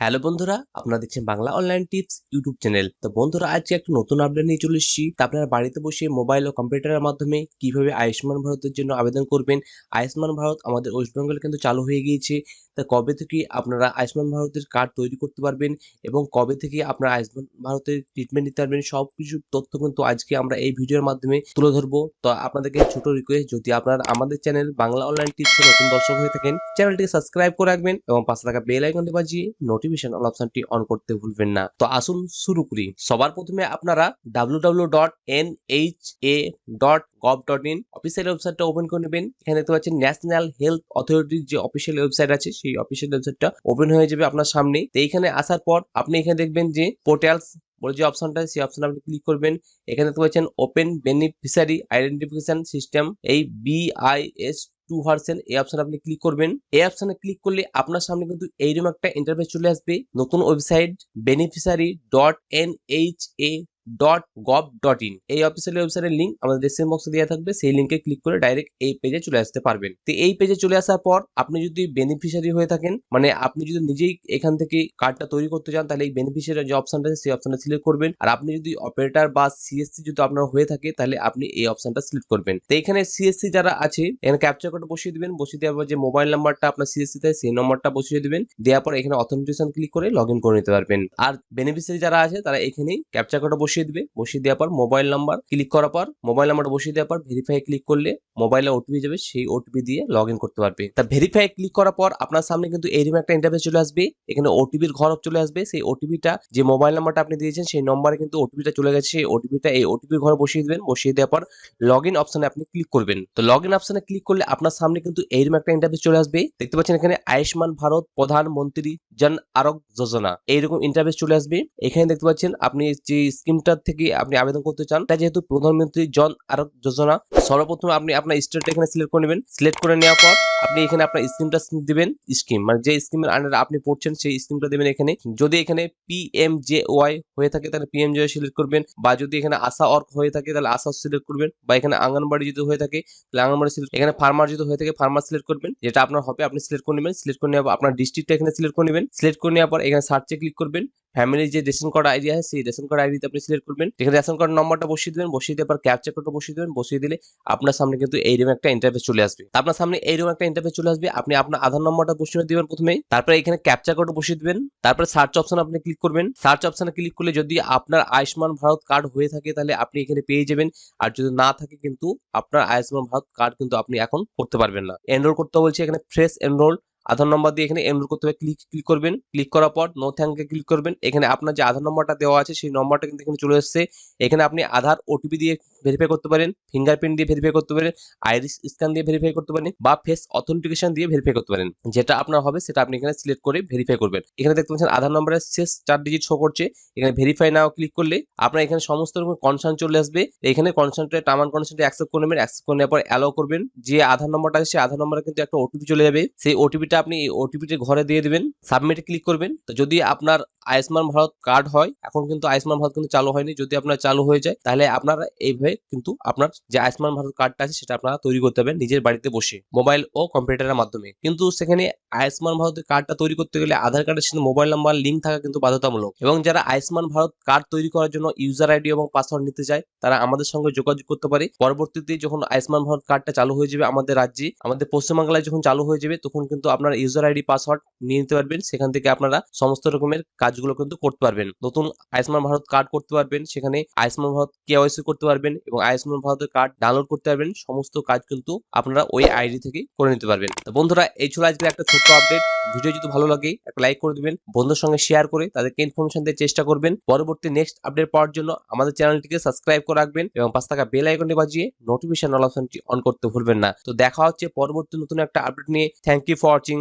Hello বন্ধুরা, আপনারা দেখছেন Bangla online tips YouTube channel. তো বন্ধুরা, আজকে একটা নতুন আপডেট নিয়ে চলে এসেছি। তা আপনারা বাড়িতে বসে মোবাইল ও কম্পিউটারের মাধ্যমে কিভাবে আয়ুষ্মান ভারতের জন্য আবেদন করবেন। আয়ুষ্মান ভারত আমাদের ওয়েস্ট বেঙ্গলে কিন্তু চালু হয়ে গিয়েছে। তা কবে থেকে আপনারা আয়ুষ্মান ভারতের কার্ড তৈরি করতে পারবেন এবং কবে থেকে আপনারা আয়ুষ্মান ভারতের ট্রিটমেন্ট নিতে পারবেন, সবকিছু তথ্য কিন্তু আজকে আমরা এই ভিডিওর মাধ্যমে তুলে ধরবো। তো আপনাদেরকে ছোট রিকোয়েস্ট, যদি আপনারা আমাদের চ্যানেল বাংলা অনলাইন টিপসে নতুন দর্শক হয়ে থাকেন, চ্যানেলটিকে সাবস্ক্রাইব করে রাখবেন এবং পাশে থাকা বেল আইকনটি বাজিয়ে নোটিফিকেশন অল অপশনটি অন করতে ভুলবেন না। তো আসুন শুরু করি। সবার প্রথমে আপনারা www.nha.gov.in অফিসিয়াল ওয়েবসাইটটা ওপেন করে নেবেন। এখানে দেখতে পাচ্ছেন ন্যাশনাল হেলথ অথরিটির যে অফিসিয়াল ওয়েবসাইট আছে, সেই অফিসিয়াল ওয়েবসাইটটা ওপেন হয়ে যাবে আপনার সামনে। তো এইখানে আসার পর আপনি এখানে দেখবেন যে পোর্টালস বলে যে অপশনটা, সেই অপশনে আপনি ক্লিক করবেন। এখানে দেখতে পাচ্ছেন ওপেন বেনিফিশিয়ারি আইডেন্টিফিকেশন সিস্টেম, এই BIS 2 এই অপশনে আপনি ক্লিক করবেন। এই অপশনে ক্লিক করলে আপনার সামনে কিন্তু এইরকম একটা ইন্টারফেস চলে আসবে। নতুন ওয়েবসাইট beneficiary.nha.gov.in এই অফিসিয়াল ওয়েবসাইটের লিংক আমাদের ডেসক্রিপশন বক্সে দেওয়া থাকবে। সেই লিংকে ক্লিক করে ডাইরেক্ট এই পেজে চলে আসতে পারবেন। তো এই পেজে চলে আসার পর আপনি যদি বেনিফিশিয়ারি হয়ে থাকেন, মানে আপনি যদি নিজেই এখান থেকে কার্ডটা তৈরি করতে চান, তাহলে এই বেনিফিশিয়ারি যে অপশনটা আছে সেই অপশনটা সিলেক্ট করবেন। আর আপনি যদি অপারেটর বা CSC যদি আপনার হয়ে থাকে, তাহলে আপনি এই অপশনটা সিলেক্ট করবেন। তো এখানে CSC যারা আছে, এখানে ক্যাপচার কোড বসিয়ে দিবেন। বসিয়ে দেওয়ার পর যে মোবাইল নাম্বারটা আপনার CSC তে, সেই নম্বরটা বসিয়ে দিবেন। দেওয়ার পর এখানে অথেন্টিকেশন ক্লিক করে লগইন করে নিতে পারবেন। আর বেনিফিশিয়ারি যারা আছে তারা এখানেই ক্যাপচার কোড বসিয়ে দিবে। বসিয়ে দেওয়ার পর মোবাইল নাম্বার ক্লিক করার পর, মোবাইল নাম্বারটা বসিয়ে দেওয়ার পর ভেরিফাই ক্লিক করলে মোবাইলে OTP যাবে, সেই OTP দিয়ে লগইন করতে পারবে। তা ভেরিফাই ক্লিক করার পর আপনার সামনে কিন্তু এইরকম একটা ইন্টারফেস চলে আসবে। এখানে OTPর ঘর চলে আসবে। সেই OTPটা, যে মোবাইল নাম্বারটা আপনি দিয়েছেন সেই নম্বরে কিন্তু OTPটা চলে গেছে। সেই OTPটা এই OTPর ঘরে বসিয়ে দিবেন। বসিয়ে দেওয়ার পর লগইন অপশনে আপনি ক্লিক করবেন। তো লগইন অপশনে ক্লিক করলে আপনার সামনে কিন্তু এইরকম একটা ইন্টারফেস চলে আসবে। দেখতে পাচ্ছেন এখানে আয়ুষ্মান ভারত প্রধানমন্ত্রী জন আরোগ্য যোজনা, এইরকম ইন্টারফেস চলে আসবে। এখানে দেখতে পাচ্ছেন আপনি যে স্কিমটার থেকে আপনি আবেদন করতে চান, তা যেহেতু প্রধানমন্ত্রী জন আরোগ্য যোজনা, সর্বপ্রথম আপনি আপনার স্টেটটা এখানে সিলেক্ট করে নেবেন। সিলেক্ট করে নেওয়ার পর আপনি এখানে আপনার স্কিমটা দিবেন। স্কিম মানে যে স্কিমের আন্ডারে আপনি পড়ছেন সেই স্কিমটা দিবেন এখানে। যদি এখানে PMJY হয়ে থাকে তাহলে PMJY সিলেক্ট করবেন, বা যদি এখানে আশা ওয়ার্ক হয়ে থাকে তাহলে আশা সিলেক্ট করবেন, বা এখানে আঙ্গনবাড়ি যদি হয়ে থাকে তাহলে আঙ্গনবাড়ি সিলেক্ট, এখানে ফার্মার যদি হয়ে থাকে ফার্মার সিলেক্ট করবেন। যেটা আপনার হবে আপনি সিলেক্ট করে নেবেন। সিলেক্ট করে নেওয়ার পর আপনার ডিস্ট্রিক্টটা এখানে সিলেক্ট করে নেবেন। সিলেক্ট করে নেওয়ার পর এখানে সার্চে ক্লিক করবেন। ফ্যামিলির যে রেশন কার্ড আইডি আছে সেই রেশন কার্ড আইডিতে আপনি সিলেক্ট করবেন। এখানে রেশন কার্ড নম্বরটা বসিয়ে দিবেন। বসিয়ে দেওয়ার পর ক্যাপচা কোডটা বসিয়ে দিবেন। বসিয়ে দিলে আপনার সামনে কিন্তু এইরকম একটা ইন্টারফেস চলে আসবে। আপনার সামনে এইরকম একটা ইন্টারফেস চলে আসবে। আপনি আপনার আধার নম্বরটা বসিয়ে দিবেন প্রথমেই। তারপরে এখানে ক্যাপচা কোড বসিয়ে দিবেন। তারপরে সার্চ অপশন আপনি ক্লিক করবেন। সার্চ অপশনে ক্লিক করলে যদি আপনার আয়ুষ্মান ভারত কার্ড হয়ে থাকে তাহলে আপনি এখানে পেয়ে যাবেন। আর যদি না থাকে কিন্তু আপনার আয়ুষ্মান ভারত কার্ড কিন্তু আপনি এখন করতে পারবেন না। এনরোল করতে বলছে, এখানে ফ্রেশ এনরোল আধার নম্বর দিয়ে এখানে এনরোল করতে হবে। ক্লিক করবেন। ক্লিক করার পর নো থ্যাঙ্কে ক্লিক করবেন। এখানে আপনার যে আধার নম্বরটা দেওয়া আছে সেই নম্বরটা কিন্তু এখানে চলে এসেছে। এখানে আপনি আধার OTP দিয়ে ভেরিফাই করতে পারেন, ফিঙ্গারপ্রিন্ট দিয়ে ভেরিফাই করতে পারেন, আইরিস স্ক্যান দিয়ে ভেরিফাই করতে পারেন, বা ফেস অথেন্টিকেশন দিয়ে ভেরিফাই করতে পারেন। যেটা আপনার হবে সেটা আপনি এখানে সিলেক্ট করে ভেরিফাই করবেন। এখানে দেখতে পাচ্ছেন আধার নম্বরের শেষ 4 ডিজিট শো করছে। এখানে ভেরিফাই নাও ক্লিক করলে আপনার এখানে সমস্ত রকম কনসার্ন চলে আসবে। এখানে কনসার্নটা টার্ম এন্ড কন্ডিশনটা অ্যাকসেপ্ট করে নেবেন। অ্যাকসেপ্ট করে নেওয়ার পর অ্যালাউ করবেন। যে আধার নম্বরটা আছে সেই আধার নম্বরে কিন্তু একটা OTP চলে যাবে। সেই OTPটা আপনি এই OTPটা ঘরে দিয়ে দিবেন। সাবমিটে ক্লিক করবেন। তো যদি আপনার আয়ুষ্মান ভারত কার্ড হয়, এখন কিন্তু আয়ুষ্মান ভারত কিন্তু চালু হয়নি, যদি আপনার চালু হয়ে যায় তাহলে আপনারা এইভাবে কিন্তু আপনার যে আয়ুষ্মান ভারত কার্ডটা আছে সেটা আপনারা তৈরি করতে পারবেন নিজের বাড়িতে বসে, মোবাইল ও কম্পিউটারের মাধ্যমে। কিন্তু সেখানে আয়ুষ্মান ভারতের কার্ডটা তৈরি করতে গেলে আধার কার্ডের সাথে মোবাইল নাম্বার লিঙ্ক থাকা কিন্তু বাধ্যতামূলক। এবং যারা আয়ুষ্মান ভারত কার্ড তৈরি করার জন্য ইউজার আইডি এবং পাসওয়ার্ড নিতে চায়, তারা আমাদের সঙ্গে যোগাযোগ করতে পারে। পরবর্তীতে যখন আয়ুষ্মান ভারত কার্ডটা চালু হয়ে যাবে আমাদের রাজ্যে, আমাদের পশ্চিমবাংলায় যখন চালু হয়ে যাবে, তখন কিন্তু আপনার ইউজার আইডি পাসওয়ার্ড নিয়ে নিতে পারবেন। সেখান থেকে আপনারা সমস্ত রকমের কাজগুলো কিন্তু করতে পারবেন। নতুন আয়ুষ্মান ভারত কার্ড করতে পারবেন, সেখানে আয়ুষ্মান ভারত KYC করতে পারবেন এবং আয়ুষ্মান ভারতের কার্ড ডাউনলোড করতে পারবেন। সমস্ত কাজ কিন্তু আপনারা ওই আইডি থেকে করে নিতে পারবেন। তো বন্ধুরা, এই ছিল আজকের একটা ছোট্ট আপডেট। ভিডিও যদি ভালো লাগে একটা লাইক করে দিবেন, বন্ধুর সঙ্গে শেয়ার করে তাদেরকে ইনফরমেশন দেওয়ার চেষ্টা করবেন। পরবর্তী নেক্সট আপডেট পাওয়ার জন্য আমাদের চ্যানেলটিকে সাবস্ক্রাইব করে রাখবেন এবং পাশে থাকা বেল আইকনটি বাজিয়ে নোটিফিকেশন অল অপশনটি অন করতে ভুলবেন না। তো দেখা হচ্ছে পরবর্তী নতুন একটা আপডেট নিয়ে। Thank you for watching.